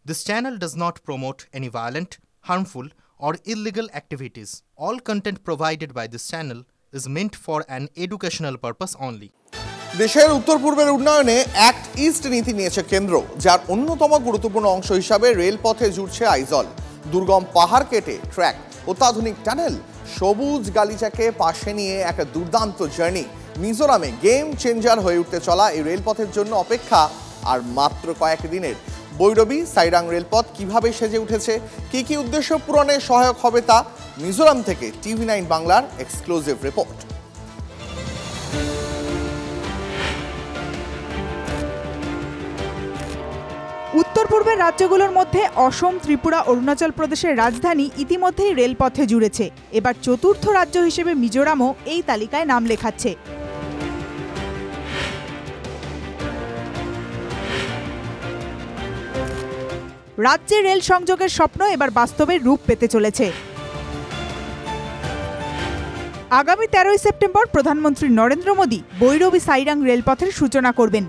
This channel does not promote any violent, harmful, or illegal activities. All content provided by this channel is meant for an educational purpose only. দেশের উত্তর পূর্বের উন্নয়নে act east নীতি নিয়েছে কেন্দ্র, যার অন্যতম গুরুত্বপূর্ণ অংশ হিসাবে রেলপথে জুড়ছে আইজল। দুর্গম পাহাড় কেটে ট্র্যাক, অত্যাধুনিক টানেল, সবুজ গালিচাকে পাশে নিয়ে এক দুর্দান্ত জার্নি। মিজোরামে গেম চেঞ্জার হয়ে উঠতে চলা এই রেলপথের জন্য অপেক্ষা আর মাত্র কয়েক দিনের। বৈরবী সাইরাং রেলপথ কিভাবে সেজে উঠেছে, কি উদ্দেশ্য পূরণে সহায়ক হবে তা মিজোরাম থেকে TV9 বাংলার এক্সক্লুসিভ রিপোর্ট। উত্তর পূর্বের রাজ্যগুলোর মধ্যে অসম, ত্রিপুরা, অরুণাচল প্রদেশের রাজধানী ইতিমধ্যেই রেলপথে জুড়েছে। এবার চতুর্থ রাজ্য হিসেবে মিজোরামও এই তালিকায় নাম লেখাচ্ছে। রাজ্যে রেল সংযোগের স্বপ্ন এবার বাস্তবে রূপ পেতে চলেছে। আগামী 13 সেপ্টেম্বর প্রধানমন্ত্রী নরেন্দ্র মোদী বৈরবী সাইরাং রেলপথের সূচনা করবেন।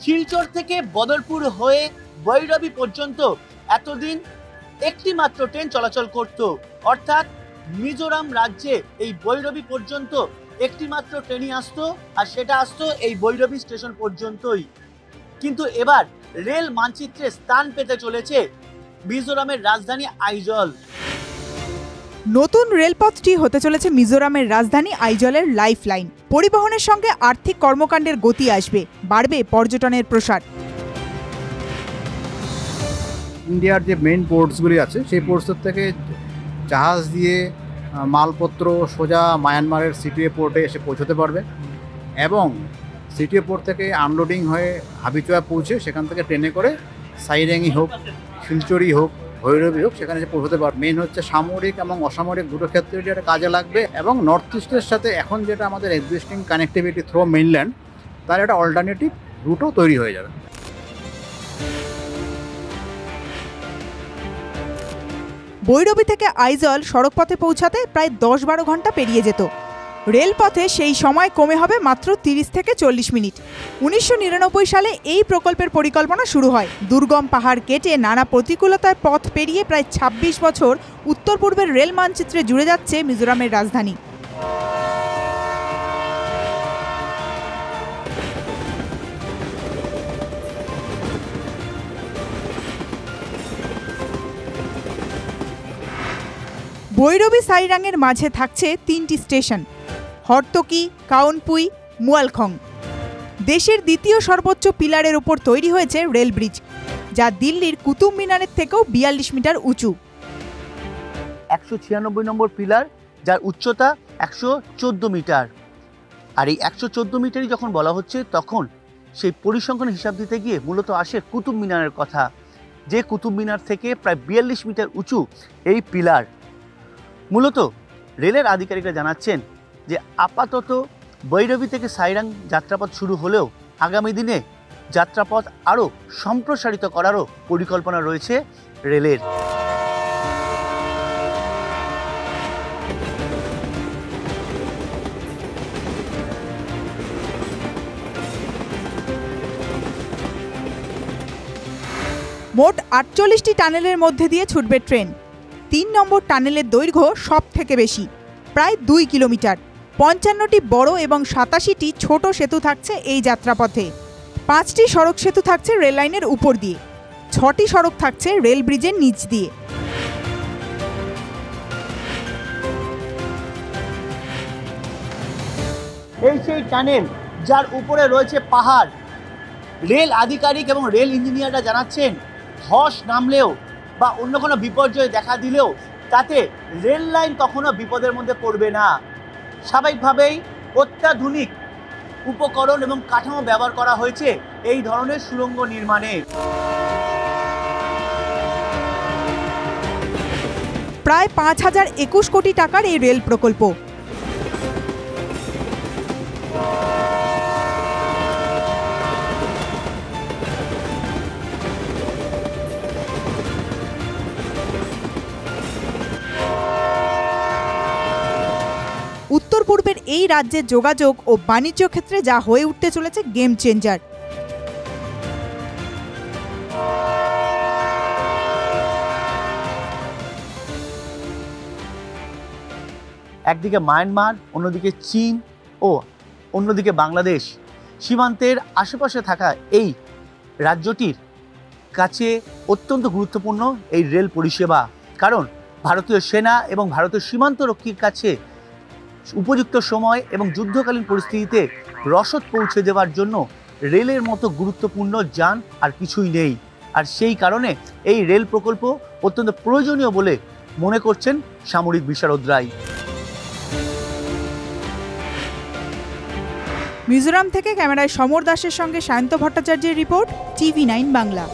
শিলচর থেকে বদরপুর হয়ে বৈরবী পর্যন্ত এতদিন একটি মাত্র ট্রেন চলাচল করত, অর্থাৎ মিজোরাম রাজ্যে এই বৈরবী পর্যন্ত একটি মাত্র ট্রেনই আসতো, আর সেটা আসতো এই বৈরবী স্টেশন পর্যন্তই। কিন্তু এবার রেল মানচিত্রে স্থান পেতে চলেছে মিজোরামের রাজধানী আইজল। নতুন রেলপথটি হতে চলেছে মিজোরামের রাজধানী আইজলের লাইফ লাইন। পরিবহনের সঙ্গে আর্থিক কর্মকাণ্ডের গতি আসবে, বাড়বে পর্যটনের প্রসার। ইন্ডিয়ার যে মেইন পোর্টসগুলি আছে সেই পোর্টসের থেকে জাহাজ দিয়ে মালপত্র সোজা মায়ানমারের সিটিএ পোর্টে এসে পৌঁছতে পারবে, এবং সিটিএ পোর্ট থেকে আনলোডিং হয়ে হাবিচোয়া পৌঁছে সেখান থেকে ট্রেনে করে সাইরেংই হোক, শিলচরই হোক, ভৈরবী হোক, সেখানে এসে পৌঁছতে পারবে। মেইন হচ্ছে সামরিক এবং অসামরিক দুটো ক্ষেত্রে যেটা কাজে লাগবে, এবং নর্থ ইস্টের সাথে এখন যেটা আমাদের এক্সিস্টিং কানেক্টিভিটি থ্রু মেইনল্যান্ড, তার একটা অল্টারনেটিভ রুটও তৈরি হয়ে যাবে। বৈরবী থেকে আইজল সড়কপথে পৌঁছাতে প্রায় 10-12 ঘন্টা পেরিয়ে যেত। রেলপথে সেই সময় কমে হবে মাত্র 30 থেকে 40 মিনিট। 1999 সালে এই প্রকল্পের পরিকল্পনা শুরু হয়। দুর্গম পাহাড় কেটে নানা প্রতিকূলতার পথ পেরিয়ে প্রায় 26 বছর উত্তর পূর্বের রেল মানচিত্রে জুড়ে যাচ্ছে মিজোরামের রাজধানী। বৈরবী সাইরাংয়ের মাঝে থাকছে 3টি স্টেশন: হরতকি, কাউনপুই, মুয়ালখং। দেশের দ্বিতীয় সর্বোচ্চ পিলারের উপর তৈরি হয়েছে রেল ব্রিজ, যা দিল্লির কুতুব মিনারের থেকেও 42 মিটার উঁচু। 196 নম্বর পিলার, যার উচ্চতা 114 মিটার। আর এই 114 মিটারই যখন বলা হচ্ছে, তখন সেই পরিসংখ্যান হিসাব দিতে গিয়ে মূলত আসে কুতুব মিনারের কথা, যে কুতুব মিনার থেকে প্রায় 42 মিটার উঁচু এই পিলার। মূলত রেলের আধিকারিকরা জানাচ্ছেন যে আপাতত বৈরবী থেকে সাইরাং যাত্রাপথ শুরু হলেও আগামী দিনে যাত্রাপথ আরও সম্প্রসারিত করারও পরিকল্পনা রয়েছে রেলের। মোট 48টি টানেলের মধ্যে দিয়ে ছুটবে ট্রেন। 3 নম্বর টানেলের দৈর্ঘ্য সব থেকে বেশি, প্রায় 2 কিলোমিটার। 55টি বড় এবং 87টি ছোট সেতু থাকছে এই যাত্রাপথে। 5টি সড়ক সেতু থাকছে রেল লাইনের উপর দিয়ে, 6টি সড়ক থাকছে রেল ব্রিজের নিচ দিয়ে। এই সেই টানেল যার উপরে রয়েছে পাহাড়। রেল আধিকারিক এবং রেল ইঞ্জিনিয়াররা জানাচ্ছেন, ধস নামলেও বা অন্য কোনো বিপর্যয় দেখা দিলেও তাতে রেল লাইন কখনো বিপদের মধ্যে পড়বে না। স্বাভাবিকভাবেই অত্যাধুনিক উপকরণ এবং কাঠামো ব্যবহার করা হয়েছে এই ধরনের সুড়ঙ্গ নির্মাণে। প্রায় 5021 কোটি টাকার এই রেল প্রকল্প। উত্তর পূর্বের এই রাজ্যের যোগাযোগ ও বাণিজ্য ক্ষেত্রে যা হয়ে উঠতে চলেছে গেম চেঞ্জার। একদিকে মায়ানমার, অন্যদিকে চীন ও অন্যদিকে বাংলাদেশ, সীমান্তের আশেপাশে থাকা এই রাজ্যটির কাছে অত্যন্ত গুরুত্বপূর্ণ এই রেল পরিষেবা। কারণ ভারতীয় সেনা এবং ভারতীয় সীমান্তরক্ষীর কাছে উপযুক্ত সময় এবং যুদ্ধকালীন পরিস্থিতিতে রসদ পৌঁছে দেওয়ার জন্য রেলের মতো গুরুত্বপূর্ণ যান আর কিছুই নেই। আর সেই কারণে এই রেল প্রকল্প অত্যন্ত প্রয়োজনীয় বলে মনে করছেন সামরিক বিশারদরাই। মিজোরাম থেকে ক্যামেরায় সমর দাসের সঙ্গে সায়ন্ত ভট্টাচার্যের রিপোর্ট, TV9 বাংলা।